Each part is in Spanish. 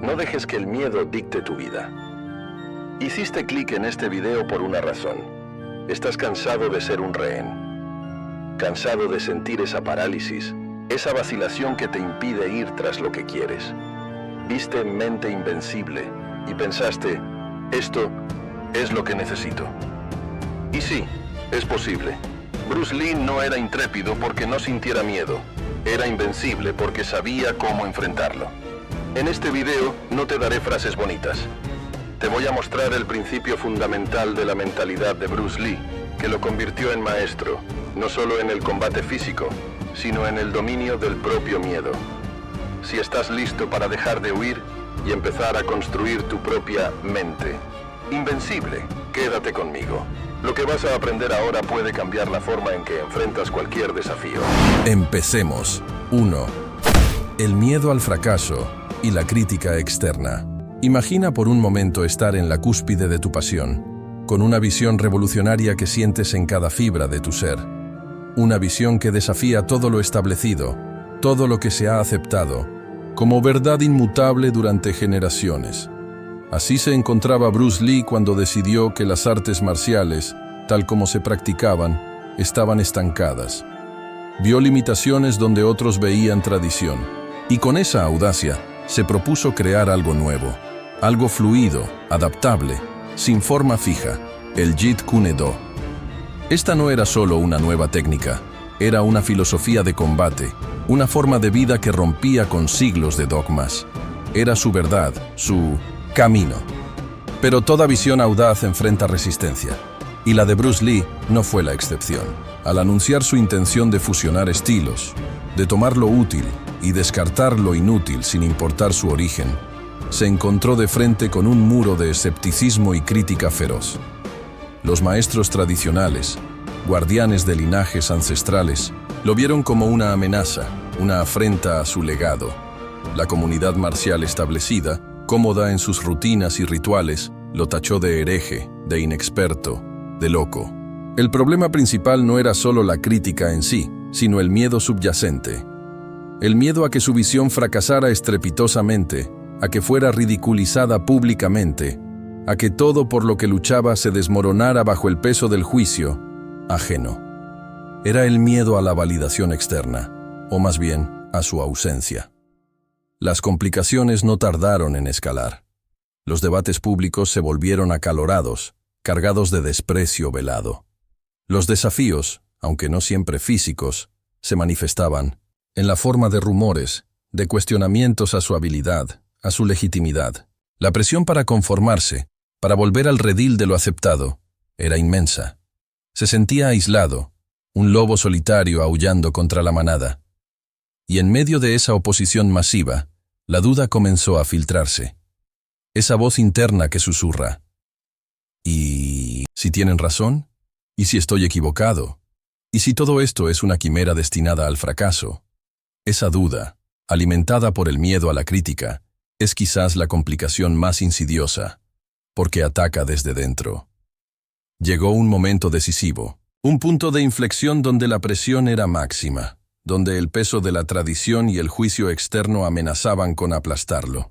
No dejes que el miedo dicte tu vida. Hiciste clic en este video por una razón. Estás cansado de ser un rehén. Cansado de sentir esa parálisis, esa vacilación que te impide ir tras lo que quieres. Viste Mente Invencible y pensaste, esto es lo que necesito. Y sí, es posible. Bruce Lee no era intrépido porque no sintiera miedo. Era invencible porque sabía cómo enfrentarlo. En este video no te daré frases bonitas. Te voy a mostrar el principio fundamental de la mentalidad de Bruce Lee, que lo convirtió en maestro, no solo en el combate físico, sino en el dominio del propio miedo. Si estás listo para dejar de huir y empezar a construir tu propia mente invencible, quédate conmigo. Lo que vas a aprender ahora puede cambiar la forma en que enfrentas cualquier desafío. Empecemos. 1. El miedo al fracaso y la crítica externa. Imagina por un momento estar en la cúspide de tu pasión, con una visión revolucionaria que sientes en cada fibra de tu ser. Una visión que desafía todo lo establecido, todo lo que se ha aceptado, como verdad inmutable durante generaciones. Así se encontraba Bruce Lee cuando decidió que las artes marciales, tal como se practicaban, estaban estancadas. Vio limitaciones donde otros veían tradición, y con esa audacia se propuso crear algo nuevo, algo fluido, adaptable, sin forma fija, el Jeet Kune Do. Esta no era solo una nueva técnica, era una filosofía de combate, una forma de vida que rompía con siglos de dogmas. Era su verdad, su camino. Pero toda visión audaz enfrenta resistencia, y la de Bruce Lee no fue la excepción. Al anunciar su intención de fusionar estilos, de tomar lo útil y descartar lo inútil sin importar su origen, se encontró de frente con un muro de escepticismo y crítica feroz. Los maestros tradicionales, guardianes de linajes ancestrales, lo vieron como una amenaza, una afrenta a su legado. La comunidad marcial establecida, cómoda en sus rutinas y rituales, lo tachó de hereje, de inexperto, de loco. El problema principal no era solo la crítica en sí, sino el miedo subyacente. El miedo a que su visión fracasara estrepitosamente, a que fuera ridiculizada públicamente, a que todo por lo que luchaba se desmoronara bajo el peso del juicio ajeno. Era el miedo a la validación externa, o más bien, a su ausencia. Las complicaciones no tardaron en escalar. Los debates públicos se volvieron acalorados, cargados de desprecio velado. Los desafíos, aunque no siempre físicos, se manifestaban en la forma de rumores, de cuestionamientos a su habilidad, a su legitimidad. La presión para conformarse, para volver al redil de lo aceptado, era inmensa. Se sentía aislado, un lobo solitario aullando contra la manada. Y en medio de esa oposición masiva, la duda comenzó a filtrarse. Esa voz interna que susurra. ¿Y si tienen razón? ¿Y si estoy equivocado? ¿Y si todo esto es una quimera destinada al fracaso? Esa duda, alimentada por el miedo a la crítica, es quizás la complicación más insidiosa, porque ataca desde dentro. Llegó un momento decisivo, un punto de inflexión donde la presión era máxima, donde el peso de la tradición y el juicio externo amenazaban con aplastarlo.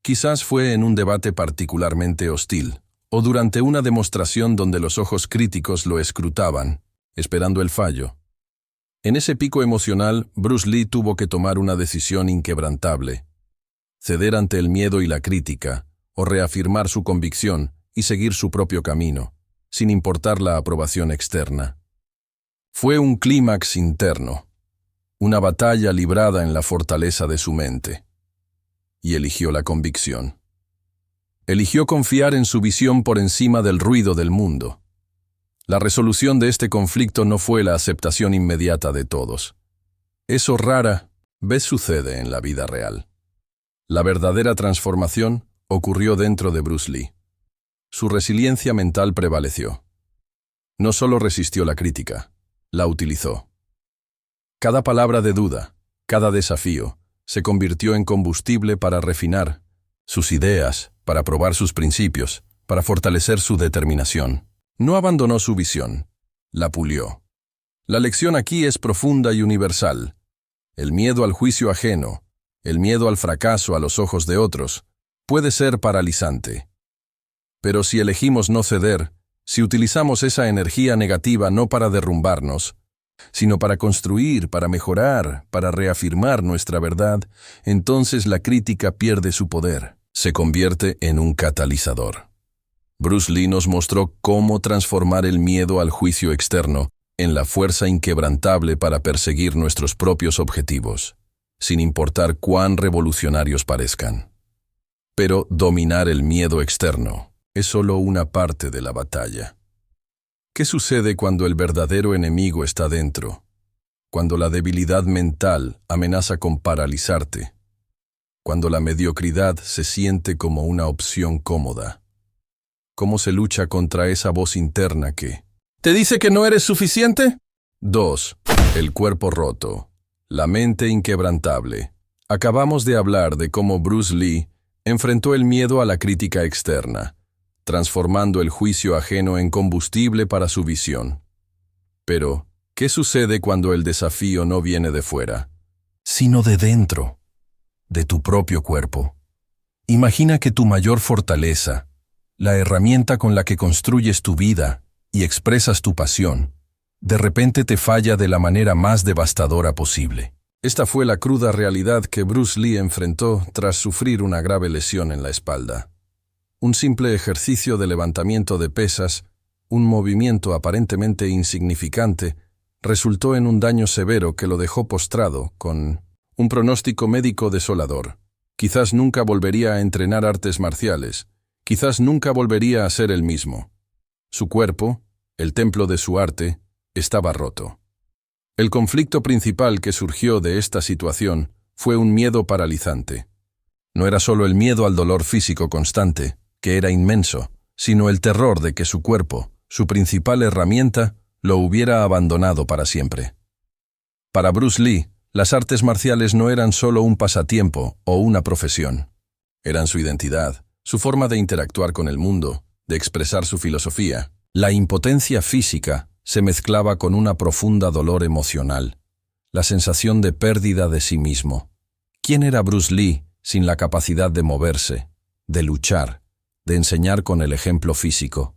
Quizás fue en un debate particularmente hostil, o durante una demostración donde los ojos críticos lo escrutaban, esperando el fallo. En ese pico emocional, Bruce Lee tuvo que tomar una decisión inquebrantable: ceder ante el miedo y la crítica, o reafirmar su convicción y seguir su propio camino, sin importar la aprobación externa. Fue un clímax interno, una batalla librada en la fortaleza de su mente. Y eligió la convicción. Eligió confiar en su visión por encima del ruido del mundo. La resolución de este conflicto no fue la aceptación inmediata de todos. Eso rara vez sucede en la vida real. La verdadera transformación ocurrió dentro de Bruce Lee. Su resiliencia mental prevaleció. No solo resistió la crítica, la utilizó. Cada palabra de duda, cada desafío, se convirtió en combustible para refinar sus ideas, para probar sus principios, para fortalecer su determinación. No abandonó su visión, la pulió. La lección aquí es profunda y universal. El miedo al juicio ajeno, el miedo al fracaso a los ojos de otros, puede ser paralizante. Pero si elegimos no ceder, si utilizamos esa energía negativa no para derrumbarnos, sino para construir, para mejorar, para reafirmar nuestra verdad, entonces la crítica pierde su poder, se convierte en un catalizador. Bruce Lee nos mostró cómo transformar el miedo al juicio externo en la fuerza inquebrantable para perseguir nuestros propios objetivos, sin importar cuán revolucionarios parezcan. Pero dominar el miedo externo es solo una parte de la batalla. ¿Qué sucede cuando el verdadero enemigo está dentro? Cuando la debilidad mental amenaza con paralizarte. Cuando la mediocridad se siente como una opción cómoda. ¿Cómo se lucha contra esa voz interna que ¿te dice que no eres suficiente? 2. El cuerpo roto. La mente inquebrantable. Acabamos de hablar de cómo Bruce Lee enfrentó el miedo a la crítica externa, transformando el juicio ajeno en combustible para su visión. Pero, ¿qué sucede cuando el desafío no viene de fuera, sino de dentro, de tu propio cuerpo? Imagina que tu mayor fortaleza, la herramienta con la que construyes tu vida y expresas tu pasión, de repente te falla de la manera más devastadora posible. Esta fue la cruda realidad que Bruce Lee enfrentó tras sufrir una grave lesión en la espalda. Un simple ejercicio de levantamiento de pesas, un movimiento aparentemente insignificante, resultó en un daño severo que lo dejó postrado, con un pronóstico médico desolador. Quizás nunca volvería a entrenar artes marciales, quizás nunca volvería a ser el mismo. Su cuerpo, el templo de su arte, estaba roto. El conflicto principal que surgió de esta situación fue un miedo paralizante. No era solo el miedo al dolor físico constante, que era inmenso, sino el terror de que su cuerpo, su principal herramienta, lo hubiera abandonado para siempre. Para Bruce Lee, las artes marciales no eran solo un pasatiempo o una profesión. Eran su identidad, su forma de interactuar con el mundo, de expresar su filosofía. La impotencia física se mezclaba con una profunda dolor emocional, la sensación de pérdida de sí mismo. ¿Quién era Bruce Lee sin la capacidad de moverse, de luchar, de enseñar con el ejemplo físico?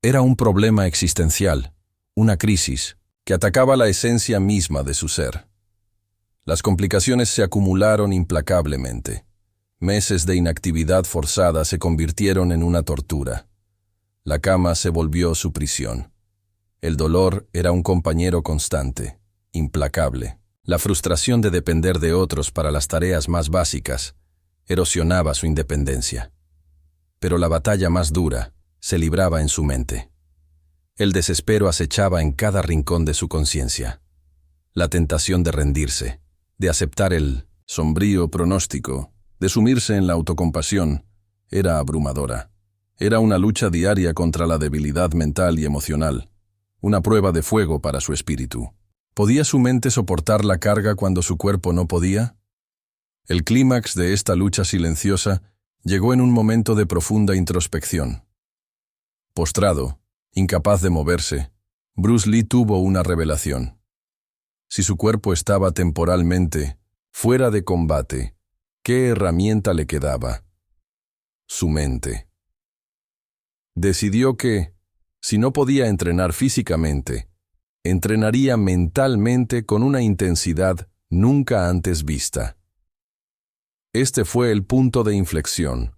Era un problema existencial, una crisis, que atacaba la esencia misma de su ser. Las complicaciones se acumularon implacablemente. Meses de inactividad forzada se convirtieron en una tortura. La cama se volvió su prisión. El dolor era un compañero constante, implacable. La frustración de depender de otros para las tareas más básicas erosionaba su independencia. Pero la batalla más dura se libraba en su mente. El desespero acechaba en cada rincón de su conciencia. La tentación de rendirse, de aceptar el sombrío pronóstico, de sumirse en la autocompasión, era abrumadora. Era una lucha diaria contra la debilidad mental y emocional, una prueba de fuego para su espíritu. ¿Podía su mente soportar la carga cuando su cuerpo no podía? El clímax de esta lucha silenciosa llegó en un momento de profunda introspección. Postrado, incapaz de moverse, Bruce Lee tuvo una revelación. Si su cuerpo estaba temporalmente fuera de combate, ¿qué herramienta le quedaba? Su mente. Decidió que, si no podía entrenar físicamente, entrenaría mentalmente con una intensidad nunca antes vista. Este fue el punto de inflexión,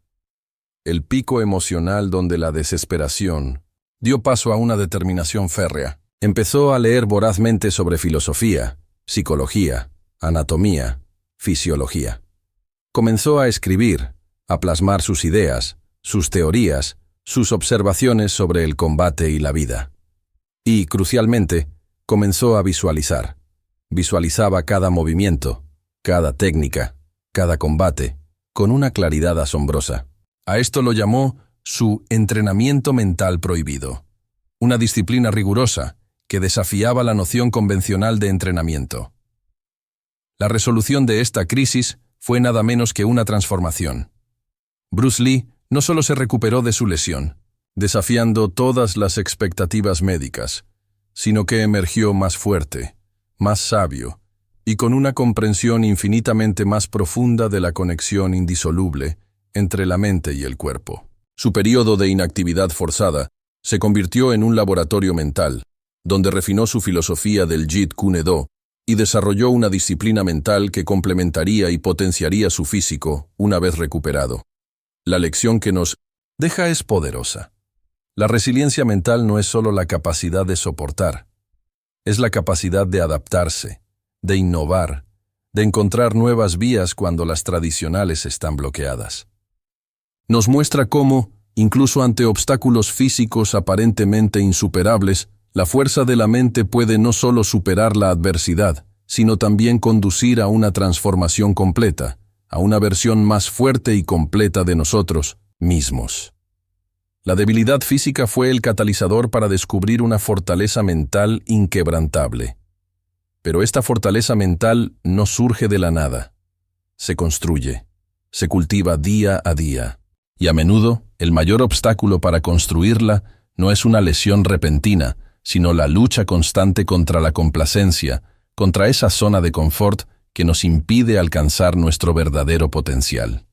el pico emocional donde la desesperación dio paso a una determinación férrea. Empezó a leer vorazmente sobre filosofía, psicología, anatomía, fisiología. Comenzó a escribir, a plasmar sus ideas, sus teorías, sus observaciones sobre el combate y la vida. Y, crucialmente, comenzó a visualizar. Visualizaba cada movimiento, cada técnica, cada combate, con una claridad asombrosa. A esto lo llamó su entrenamiento mental prohibido, una disciplina rigurosa que desafiaba la noción convencional de entrenamiento. La resolución de esta crisis fue nada menos que una transformación. Bruce Lee no solo se recuperó de su lesión, desafiando todas las expectativas médicas, sino que emergió más fuerte, más sabio, y con una comprensión infinitamente más profunda de la conexión indisoluble entre la mente y el cuerpo. Su período de inactividad forzada se convirtió en un laboratorio mental, donde refinó su filosofía del Jeet Kune Do y desarrolló una disciplina mental que complementaría y potenciaría su físico una vez recuperado. La lección que nos deja es poderosa. La resiliencia mental no es solo la capacidad de soportar, es la capacidad de adaptarse, de innovar, de encontrar nuevas vías cuando las tradicionales están bloqueadas. Nos muestra cómo, incluso ante obstáculos físicos aparentemente insuperables, la fuerza de la mente puede no solo superar la adversidad, sino también conducir a una transformación completa, a una versión más fuerte y completa de nosotros mismos. La debilidad física fue el catalizador para descubrir una fortaleza mental inquebrantable. Pero esta fortaleza mental no surge de la nada. Se construye, se cultiva día a día. Y a menudo, el mayor obstáculo para construirla no es una lesión repentina, sino la lucha constante contra la complacencia, contra esa zona de confort que nos impide alcanzar nuestro verdadero potencial.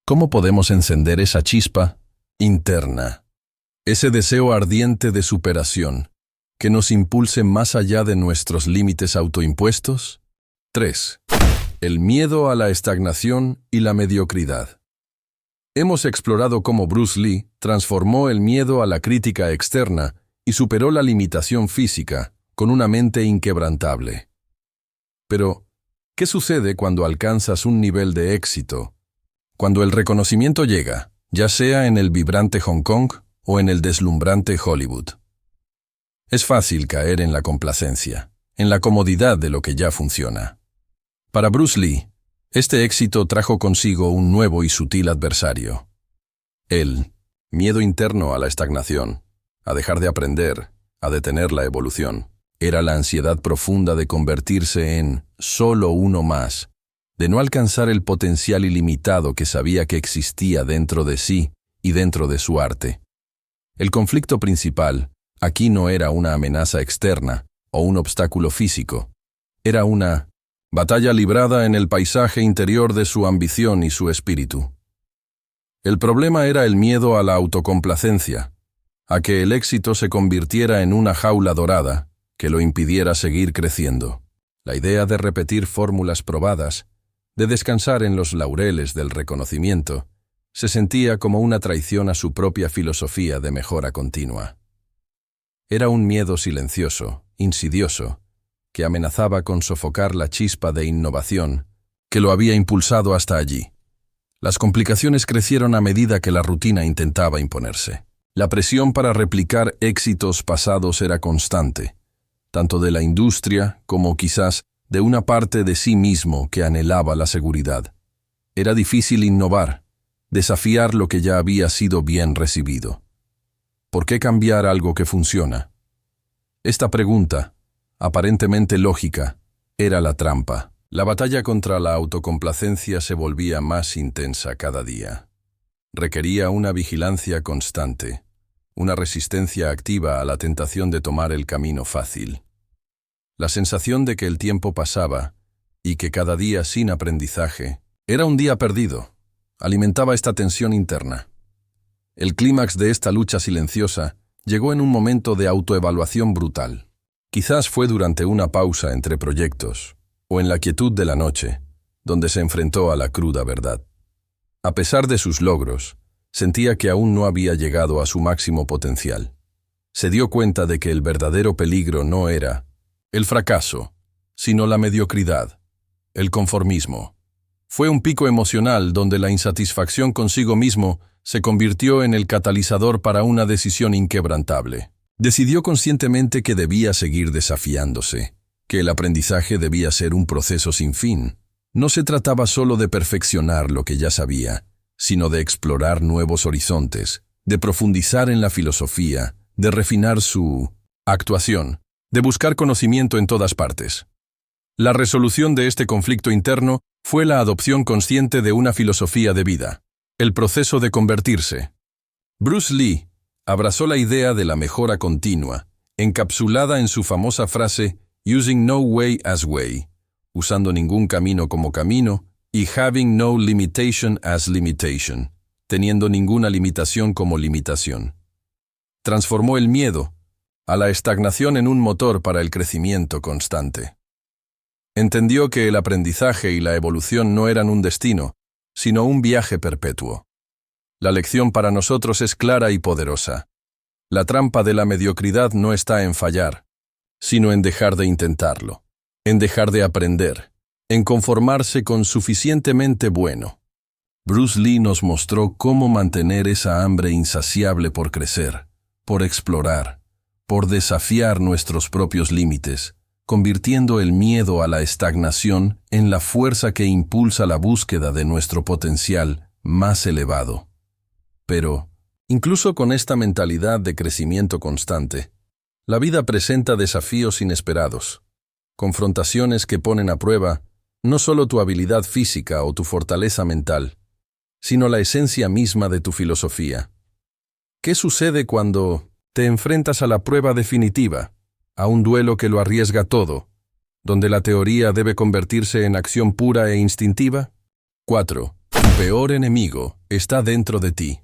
¿Cómo podemos encender esa chispa interna, ese deseo ardiente de superación, que nos impulse más allá de nuestros límites autoimpuestos? 3. El miedo a la estagnación y la mediocridad. Hemos explorado cómo Bruce Lee transformó el miedo a la crítica externa y superó la limitación física con una mente inquebrantable. Pero, ¿qué sucede cuando alcanzas un nivel de éxito? Cuando el reconocimiento llega, ya sea en el vibrante Hong Kong o en el deslumbrante Hollywood. Es fácil caer en la complacencia, en la comodidad de lo que ya funciona. Para Bruce Lee, este éxito trajo consigo un nuevo y sutil adversario. El miedo interno a la estagnación, a dejar de aprender, a detener la evolución. Era la ansiedad profunda de convertirse en solo uno más, de no alcanzar el potencial ilimitado que sabía que existía dentro de sí y dentro de su arte. El conflicto principal aquí no era una amenaza externa o un obstáculo físico. Era una batalla librada en el paisaje interior de su ambición y su espíritu. El problema era el miedo a la autocomplacencia, a que el éxito se convirtiera en una jaula dorada que lo impidiera seguir creciendo. La idea de repetir fórmulas probadas, de descansar en los laureles del reconocimiento, se sentía como una traición a su propia filosofía de mejora continua. Era un miedo silencioso, insidioso, que amenazaba con sofocar la chispa de innovación que lo había impulsado hasta allí. Las complicaciones crecieron a medida que la rutina intentaba imponerse. La presión para replicar éxitos pasados era constante, tanto de la industria como quizás de una parte de sí mismo que anhelaba la seguridad. Era difícil innovar, desafiar lo que ya había sido bien recibido. ¿Por qué cambiar algo que funciona? Esta pregunta, aparentemente lógica, era la trampa. La batalla contra la autocomplacencia se volvía más intensa cada día. Requería una vigilancia constante, una resistencia activa a la tentación de tomar el camino fácil. La sensación de que el tiempo pasaba y que cada día sin aprendizaje era un día perdido, alimentaba esta tensión interna. El clímax de esta lucha silenciosa llegó en un momento de autoevaluación brutal. Quizás fue durante una pausa entre proyectos, o en la quietud de la noche, donde se enfrentó a la cruda verdad. A pesar de sus logros, sentía que aún no había llegado a su máximo potencial. Se dio cuenta de que el verdadero peligro no era el fracaso, sino la mediocridad, el conformismo. Fue un pico emocional donde la insatisfacción consigo mismo se convirtió en el catalizador para una decisión inquebrantable. Decidió conscientemente que debía seguir desafiándose, que el aprendizaje debía ser un proceso sin fin. No se trataba solo de perfeccionar lo que ya sabía, sino de explorar nuevos horizontes, de profundizar en la filosofía, de refinar su actuación, de buscar conocimiento en todas partes. La resolución de este conflicto interno fue la adopción consciente de una filosofía de vida, el proceso de convertirse. Bruce Lee abrazó la idea de la mejora continua, encapsulada en su famosa frase "Using no way as way", usando ningún camino como camino, y having no limitation as limitation, teniendo ninguna limitación como limitación. Transformó el miedo a la estagnación en un motor para el crecimiento constante. Entendió que el aprendizaje y la evolución no eran un destino, sino un viaje perpetuo. La lección para nosotros es clara y poderosa. La trampa de la mediocridad no está en fallar, sino en dejar de intentarlo, en dejar de aprender, en conformarse con suficientemente bueno. Bruce Lee nos mostró cómo mantener esa hambre insaciable por crecer, por explorar, por desafiar nuestros propios límites, convirtiendo el miedo a la estagnación en la fuerza que impulsa la búsqueda de nuestro potencial más elevado. Pero, incluso con esta mentalidad de crecimiento constante, la vida presenta desafíos inesperados, confrontaciones que ponen a prueba no solo tu habilidad física o tu fortaleza mental, sino la esencia misma de tu filosofía. ¿Qué sucede cuando te enfrentas a la prueba definitiva, a un duelo que lo arriesga todo, donde la teoría debe convertirse en acción pura e instintiva? 4. Tu peor enemigo está dentro de ti.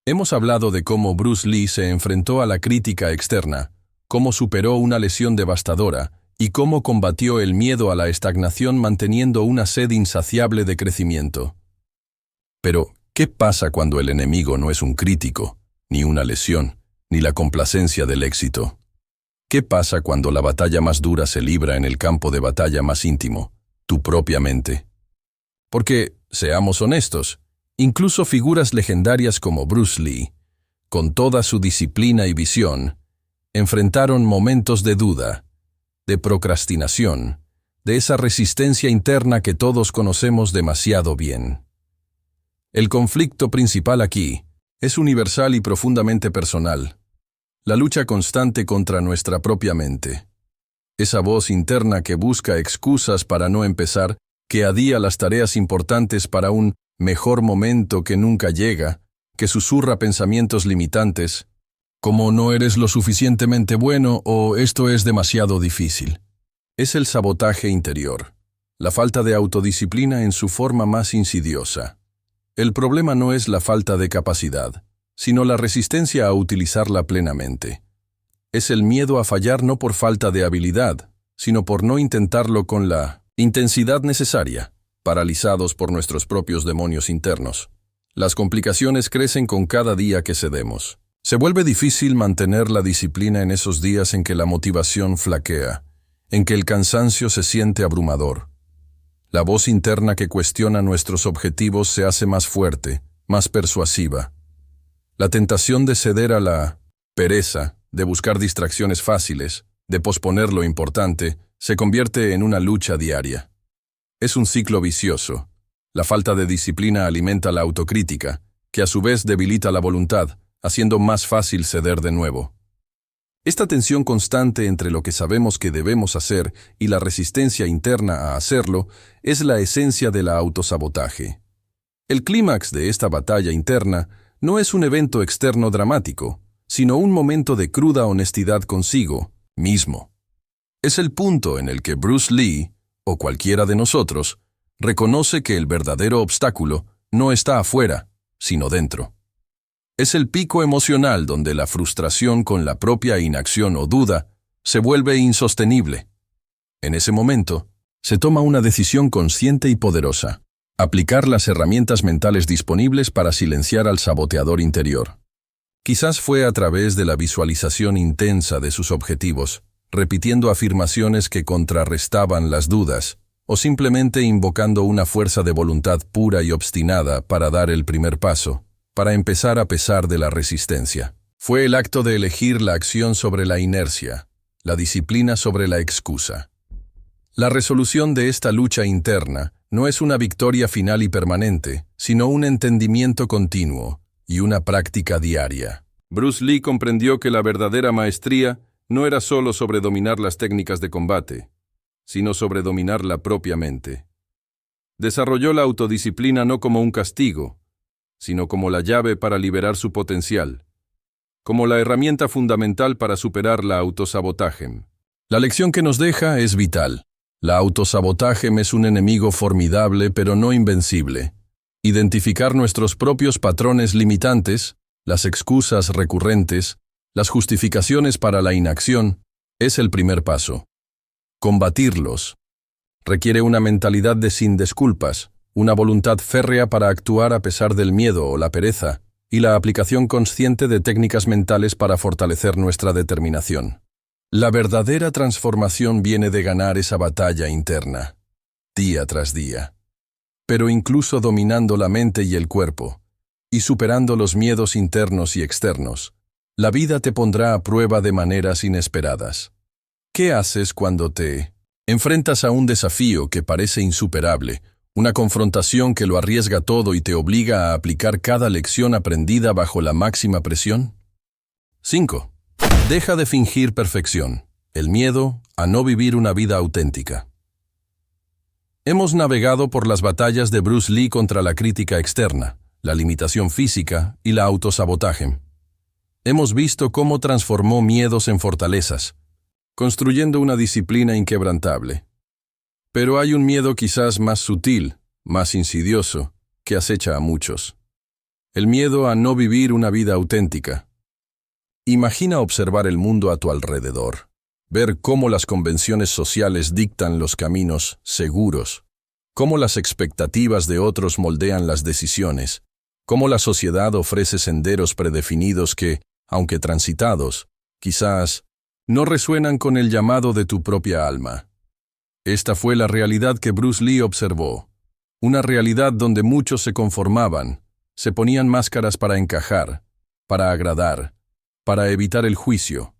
Hemos hablado de cómo Bruce Lee se enfrentó a la crítica externa, cómo superó una lesión devastadora y cómo combatió el miedo a la estagnación manteniendo una sed insaciable de crecimiento. Pero, ¿qué pasa cuando el enemigo no es un crítico, ni una lesión, ni la complacencia del éxito? ¿Qué pasa cuando la batalla más dura se libra en el campo de batalla más íntimo, tu propia mente? Porque, seamos honestos, incluso figuras legendarias como Bruce Lee, con toda su disciplina y visión, enfrentaron momentos de duda, de procrastinación, de esa resistencia interna que todos conocemos demasiado bien. El conflicto principal aquí es universal y profundamente personal. La lucha constante contra nuestra propia mente. Esa voz interna que busca excusas para no empezar, que adía las tareas importantes para un mejor momento que nunca llega, que susurra pensamientos limitantes, como no eres lo suficientemente bueno o esto es demasiado difícil. Es el sabotaje interior, la falta de autodisciplina en su forma más insidiosa. El problema no es la falta de capacidad, sino la resistencia a utilizarla plenamente. Es el miedo a fallar no por falta de habilidad, sino por no intentarlo con la intensidad necesaria, paralizados por nuestros propios demonios internos. Las complicaciones crecen con cada día que cedemos. Se vuelve difícil mantener la disciplina en esos días en que la motivación flaquea, en que el cansancio se siente abrumador. La voz interna que cuestiona nuestros objetivos se hace más fuerte, más persuasiva. La tentación de ceder a la pereza, de buscar distracciones fáciles, de posponer lo importante, se convierte en una lucha diaria. Es un ciclo vicioso. La falta de disciplina alimenta la autocrítica, que a su vez debilita la voluntad, haciendo más fácil ceder de nuevo. Esta tensión constante entre lo que sabemos que debemos hacer y la resistencia interna a hacerlo es la esencia del autosabotaje. El clímax de esta batalla interna no es un evento externo dramático, sino un momento de cruda honestidad consigo mismo. Es el punto en el que Bruce Lee, o cualquiera de nosotros, reconoce que el verdadero obstáculo no está afuera, sino dentro. Es el pico emocional donde la frustración con la propia inacción o duda se vuelve insostenible. En ese momento, se toma una decisión consciente y poderosa: aplicar las herramientas mentales disponibles para silenciar al saboteador interior. Quizás fue a través de la visualización intensa de sus objetivos, repitiendo afirmaciones que contrarrestaban las dudas, o simplemente invocando una fuerza de voluntad pura y obstinada para dar el primer paso, para empezar a pesar de la resistencia. Fue el acto de elegir la acción sobre la inercia, la disciplina sobre la excusa. La resolución de esta lucha interna no es una victoria final y permanente, sino un entendimiento continuo y una práctica diaria. Bruce Lee comprendió que la verdadera maestría no era solo sobre dominar las técnicas de combate, sino sobre dominar la propia mente. Desarrolló la autodisciplina no como un castigo, sino como la llave para liberar su potencial, como la herramienta fundamental para superar la autosabotaje. La lección que nos deja es vital. La autosabotaje es un enemigo formidable pero no invencible. Identificar nuestros propios patrones limitantes, las excusas recurrentes, las justificaciones para la inacción, es el primer paso. Combatirlos requiere una mentalidad de sin disculpas, una voluntad férrea para actuar a pesar del miedo o la pereza, y la aplicación consciente de técnicas mentales para fortalecer nuestra determinación. La verdadera transformación viene de ganar esa batalla interna, día tras día. Pero incluso dominando la mente y el cuerpo, y superando los miedos internos y externos, la vida te pondrá a prueba de maneras inesperadas. ¿Qué haces cuando te enfrentas a un desafío que parece insuperable, una confrontación que lo arriesga todo y te obliga a aplicar cada lección aprendida bajo la máxima presión? 5. Deja de fingir perfección. El miedo a no vivir una vida auténtica. Hemos navegado por las batallas de Bruce Lee contra la crítica externa, la limitación física y la autosabotaje. Hemos visto cómo transformó miedos en fortalezas, construyendo una disciplina inquebrantable. Pero hay un miedo quizás más sutil, más insidioso, que acecha a muchos. El miedo a no vivir una vida auténtica. Imagina observar el mundo a tu alrededor, ver cómo las convenciones sociales dictan los caminos seguros, cómo las expectativas de otros moldean las decisiones, cómo la sociedad ofrece senderos predefinidos que, aunque transitados, quizás no resuenan con el llamado de tu propia alma. Esta fue la realidad que Bruce Lee observó, una realidad donde muchos se conformaban, se ponían máscaras para encajar, para agradar, para evitar el juicio.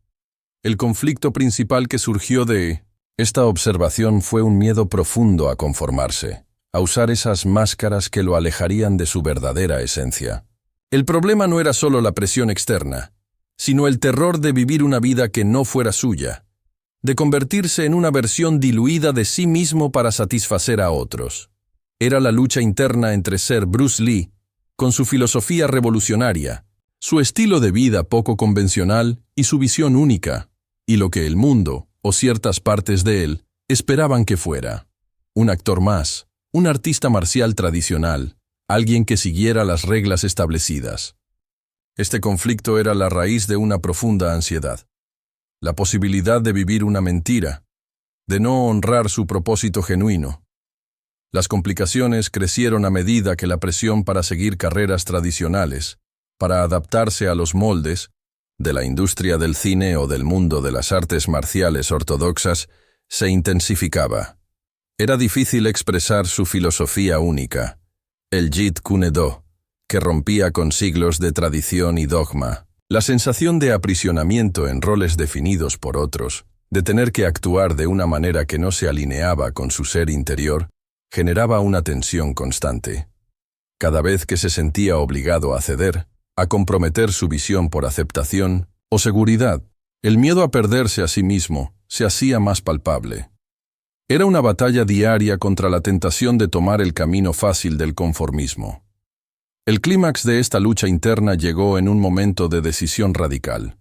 El conflicto principal que surgió de esta observación fue un miedo profundo a conformarse, a usar esas máscaras que lo alejarían de su verdadera esencia. El problema no era solo la presión externa, sino el terror de vivir una vida que no fuera suya, de convertirse en una versión diluida de sí mismo para satisfacer a otros. Era la lucha interna entre ser Bruce Lee, con su filosofía revolucionaria, su estilo de vida poco convencional y su visión única, y lo que el mundo, o ciertas partes de él, esperaban que fuera. Un actor más, un artista marcial tradicional, alguien que siguiera las reglas establecidas. Este conflicto era la raíz de una profunda ansiedad. La posibilidad de vivir una mentira, de no honrar su propósito genuino. Las complicaciones crecieron a medida que la presión para seguir carreras tradicionales, para adaptarse a los moldes, de la industria del cine o del mundo de las artes marciales ortodoxas, se intensificaba. Era difícil expresar su filosofía única, el Jeet Kune Do, que rompía con siglos de tradición y dogma. La sensación de aprisionamiento en roles definidos por otros, de tener que actuar de una manera que no se alineaba con su ser interior, generaba una tensión constante. Cada vez que se sentía obligado a ceder, a comprometer su visión por aceptación o seguridad, el miedo a perderse a sí mismo se hacía más palpable. Era una batalla diaria contra la tentación de tomar el camino fácil del conformismo. El clímax de esta lucha interna llegó en un momento de decisión radical.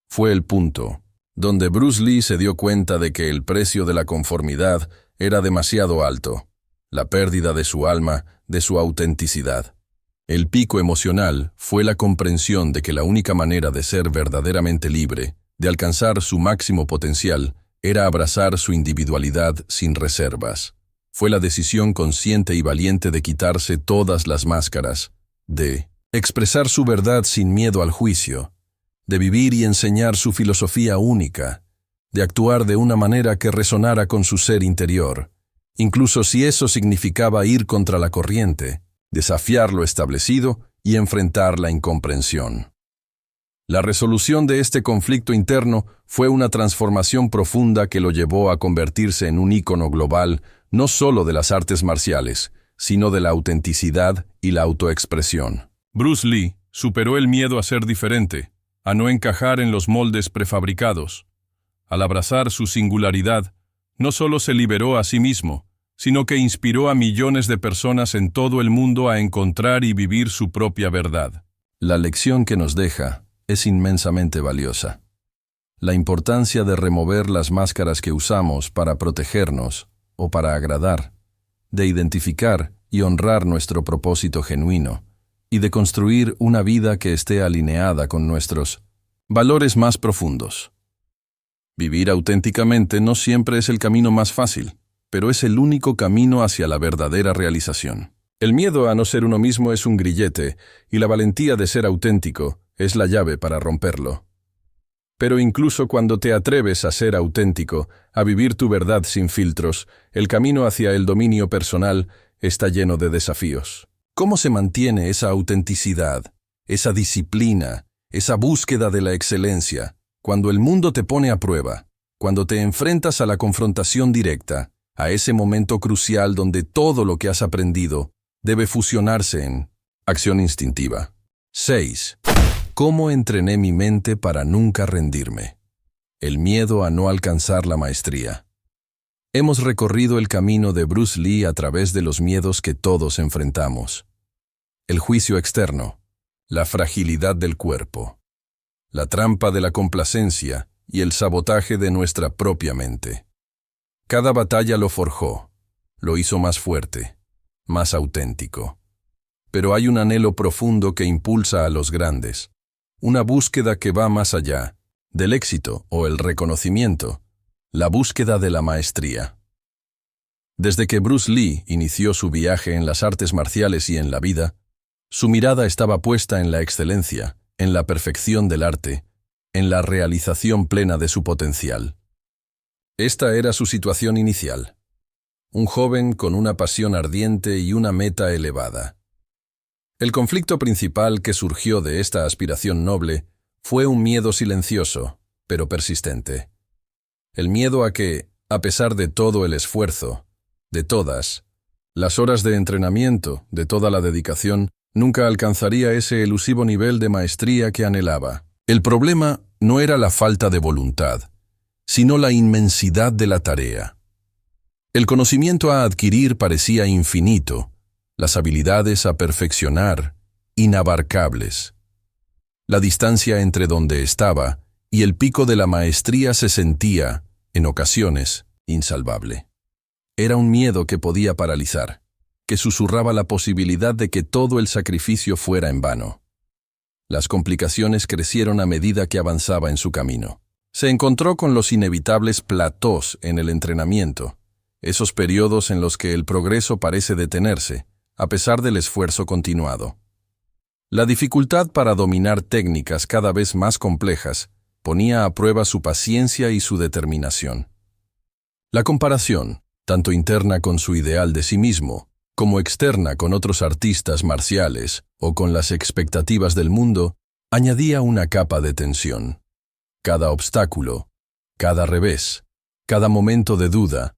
Fue el punto donde Bruce Lee se dio cuenta de que el precio de la conformidad era demasiado alto, la pérdida de su alma, de su autenticidad. El pico emocional fue la comprensión de que la única manera de ser verdaderamente libre, de alcanzar su máximo potencial, era abrazar su individualidad sin reservas. Fue la decisión consciente y valiente de quitarse todas las máscaras, de expresar su verdad sin miedo al juicio, de vivir y enseñar su filosofía única, de actuar de una manera que resonara con su ser interior, incluso si eso significaba ir contra la corriente, desafiar lo establecido y enfrentar la incomprensión. La resolución de este conflicto interno fue una transformación profunda que lo llevó a convertirse en un ícono global, no solo de las artes marciales, sino de la autenticidad y la autoexpresión. Bruce Lee superó el miedo a ser diferente, a no encajar en los moldes prefabricados. Al abrazar su singularidad, no solo se liberó a sí mismo, sino que inspiró a millones de personas en todo el mundo a encontrar y vivir su propia verdad. La lección que nos deja es inmensamente valiosa. La importancia de remover las máscaras que usamos para protegernos o para agradar, de identificar y honrar nuestro propósito genuino, y de construir una vida que esté alineada con nuestros valores más profundos. Vivir auténticamente no siempre es el camino más fácil, pero es el único camino hacia la verdadera realización. El miedo a no ser uno mismo es un grillete, y la valentía de ser auténtico es la llave para romperlo. Pero incluso cuando te atreves a ser auténtico, a vivir tu verdad sin filtros, el camino hacia el dominio personal está lleno de desafíos. ¿Cómo se mantiene esa autenticidad, esa disciplina, esa búsqueda de la excelencia, cuando el mundo te pone a prueba, cuando te enfrentas a la confrontación directa, a ese momento crucial donde todo lo que has aprendido debe fusionarse en acción instintiva? 6. ¿Cómo entrené mi mente para nunca rendirme? El miedo a no alcanzar la maestría. Hemos recorrido el camino de Bruce Lee a través de los miedos que todos enfrentamos. El juicio externo, la fragilidad del cuerpo, la trampa de la complacencia y el sabotaje de nuestra propia mente. Cada batalla lo forjó, lo hizo más fuerte, más auténtico. Pero hay un anhelo profundo que impulsa a los grandes, una búsqueda que va más allá del éxito o el reconocimiento, la búsqueda de la maestría. Desde que Bruce Lee inició su viaje en las artes marciales y en la vida, su mirada estaba puesta en la excelencia, en la perfección del arte, en la realización plena de su potencial. Esta era su situación inicial. Un joven con una pasión ardiente y una meta elevada. El conflicto principal que surgió de esta aspiración noble fue un miedo silencioso, pero persistente. El miedo a que, a pesar de todo el esfuerzo, de todas las horas de entrenamiento, de toda la dedicación, nunca alcanzaría ese elusivo nivel de maestría que anhelaba. El problema no era la falta de voluntad, sino la inmensidad de la tarea. El conocimiento a adquirir parecía infinito, las habilidades a perfeccionar, inabarcables. La distancia entre donde estaba y el pico de la maestría se sentía, en ocasiones, insalvable. Era un miedo que podía paralizar, que susurraba la posibilidad de que todo el sacrificio fuera en vano. Las complicaciones crecieron a medida que avanzaba en su camino. Se encontró con los inevitables platós en el entrenamiento, esos periodos en los que el progreso parece detenerse, a pesar del esfuerzo continuado. La dificultad para dominar técnicas cada vez más complejas ponía a prueba su paciencia y su determinación. La comparación, tanto interna con su ideal de sí mismo, como externa con otros artistas marciales o con las expectativas del mundo, añadía una capa de tensión. Cada obstáculo, cada revés, cada momento de duda,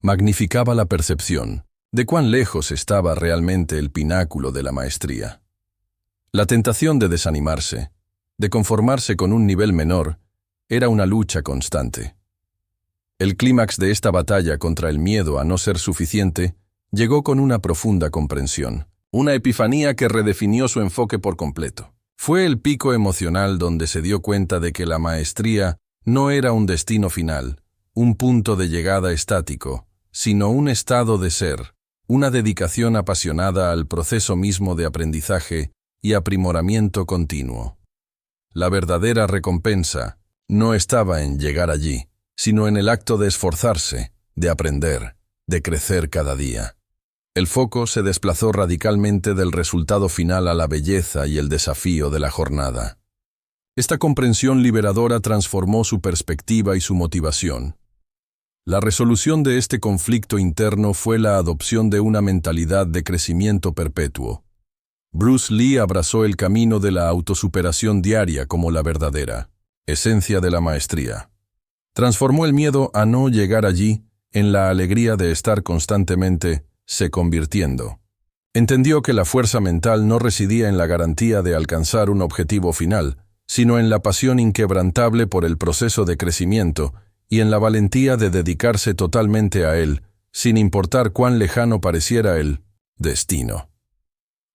magnificaba la percepción de cuán lejos estaba realmente el pináculo de la maestría. La tentación de desanimarse, de conformarse con un nivel menor, era una lucha constante. El clímax de esta batalla contra el miedo a no ser suficiente llegó con una profunda comprensión, una epifanía que redefinió su enfoque por completo. Fue el pico emocional donde se dio cuenta de que la maestría no era un destino final, un punto de llegada estático, sino un estado de ser, una dedicación apasionada al proceso mismo de aprendizaje y aprimoramiento continuo. La verdadera recompensa no estaba en llegar allí, sino en el acto de esforzarse, de aprender, de crecer cada día. El foco se desplazó radicalmente del resultado final a la belleza y el desafío de la jornada. Esta comprensión liberadora transformó su perspectiva y su motivación. La resolución de este conflicto interno fue la adopción de una mentalidad de crecimiento perpetuo. Bruce Lee abrazó el camino de la autosuperación diaria como la verdadera esencia de la maestría. Transformó el miedo a no llegar allí en la alegría de estar constantemente se convirtiendo. Entendió que la fuerza mental no residía en la garantía de alcanzar un objetivo final, sino en la pasión inquebrantable por el proceso de crecimiento y en la valentía de dedicarse totalmente a él, sin importar cuán lejano pareciera el destino.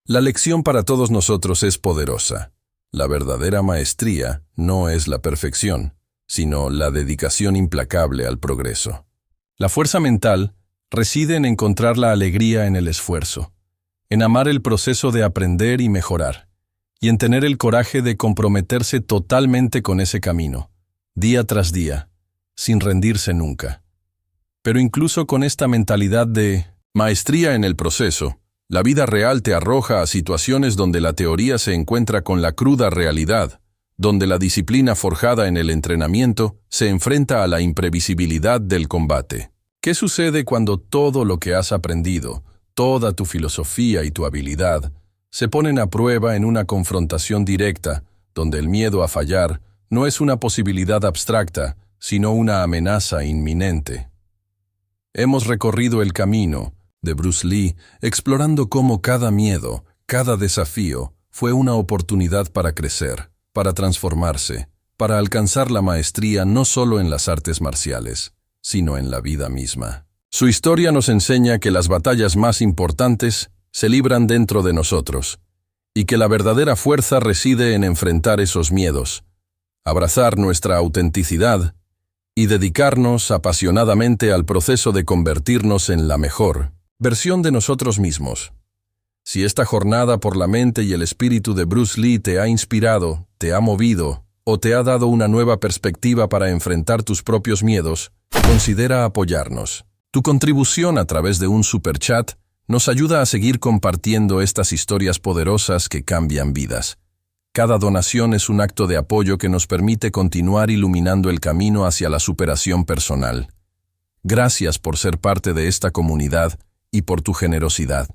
La lección para todos nosotros es poderosa. La verdadera maestría no es la perfección, sino la dedicación implacable al progreso. La fuerza mental, reside en encontrar la alegría en el esfuerzo, en amar el proceso de aprender y mejorar, y en tener el coraje de comprometerse totalmente con ese camino, día tras día, sin rendirse nunca. Pero incluso con esta mentalidad de maestría en el proceso, la vida real te arroja a situaciones donde la teoría se encuentra con la cruda realidad, donde la disciplina forjada en el entrenamiento se enfrenta a la imprevisibilidad del combate. ¿Qué sucede cuando todo lo que has aprendido, toda tu filosofía y tu habilidad, se ponen a prueba en una confrontación directa, donde el miedo a fallar no es una posibilidad abstracta, sino una amenaza inminente? Hemos recorrido el camino de Bruce Lee, explorando cómo cada miedo, cada desafío, fue una oportunidad para crecer, para transformarse, para alcanzar la maestría no solo en las artes marciales, sino en la vida misma. Su historia nos enseña que las batallas más importantes se libran dentro de nosotros, y que la verdadera fuerza reside en enfrentar esos miedos, abrazar nuestra autenticidad y dedicarnos apasionadamente al proceso de convertirnos en la mejor versión de nosotros mismos. Si esta jornada por la mente y el espíritu de Bruce Lee te ha inspirado, te ha movido o te ha dado una nueva perspectiva para enfrentar tus propios miedos, considera apoyarnos. Tu contribución a través de un superchat nos ayuda a seguir compartiendo estas historias poderosas que cambian vidas. Cada donación es un acto de apoyo que nos permite continuar iluminando el camino hacia la superación personal. Gracias por ser parte de esta comunidad y por tu generosidad.